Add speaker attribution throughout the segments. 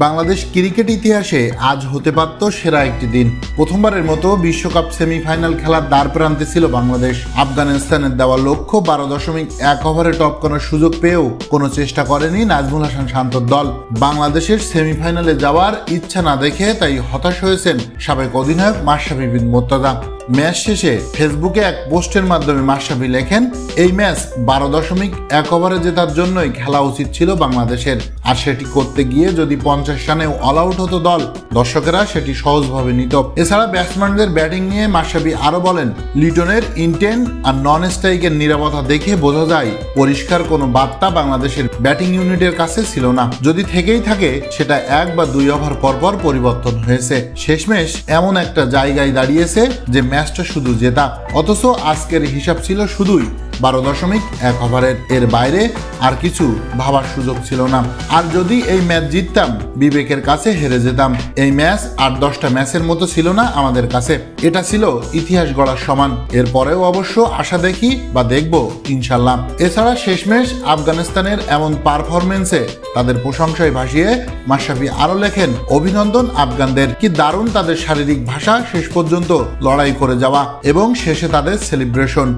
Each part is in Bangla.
Speaker 1: বাংলাদেশ ক্রিকেট ইতিহাসে আজ হতে পারত সেরা একটি দিন। প্রথমবারের মতো বিশ্বকাপ সেমিফাইনাল খেলার দ্বার প্রান্তে ছিল বাংলাদেশ। আফগানিস্তানের দেওয়া লক্ষ্য 12.1 ওভারে টপকানোর সুযোগ পেয়েও কোনো চেষ্টা করেনি নাজমুল হাসান শান্তর দল। বাংলাদেশের সেমিফাইনালে যাওয়ার ইচ্ছা না দেখে তাই হতাশ হয়েছেন সাবেক অধিনায়ক মাশরাফি বিন মুর্তজা। ম্যাচ শেষে ফেসবুকে এক পোস্টের মাধ্যমে মাশরাফি লেখেন, এই ম্যাচ 12.1 ওভারে জেতার জন্যই খেলা উচিত ছিল বাংলাদেশের, আর সেটি করতে গিয়ে যদি 50 রানেও অল আউট হতো দল, দর্শকেরা সেটি সহজভাবে নিত। এছাড়া ব্যাটসম্যানদের ব্যাটিং নিয়ে মাশরাফি আরো বলেন, লিটনের ইনটেন্ট আর নন স্ট্রাইকের নিরাপত্তা দেখে বোঝা যায় পরিষ্কার কোনো বার্তা বাংলাদেশের ব্যাটিং ইউনিটের কাছে ছিল না। যদি থেকেই থাকে সেটা 1 বা 2 ওভার পরপর পরিবর্তন হয়েছে। শেষমেশ এমন একটা জায়গায় দাঁড়িয়েছে যে ম্যাচটা শুধু জেতা, অথচ আজকের হিসাব ছিল শুধুই 12.1 ওভারের। এর বাইরে আর কিছু ভাবার সুযোগ ছিল না। আর যদি এই ম্যাচ জিততাম, বিবেকের কাছে হেরে যেতাম। এই ম্যাচ 8-10টা ম্যাচের মতো ছিল না আমাদের কাছে, এটা ছিল ইতিহাস গড়ার সমান। এরপরেও অবশ্য আশা দেখি বা দেখব ইনশাল্লাহ। এছাড়া শেষমেশ আফগানিস্তানের এমন পারফরমেন্সে তাদের প্রশংসায় ভাসিয়ে মাশরাফি আরো লেখেন, অভিনন্দন আফগানদের, কি দারুণ তাদের শারীরিক ভাষা, শেষ পর্যন্ত লড়াই করে যাওয়া এবং শেষে তাদের সেলিব্রেশন।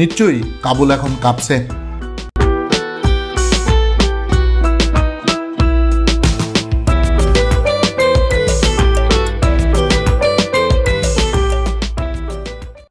Speaker 1: নিশ্চয়ই কাবুল এখন কাঁপছে।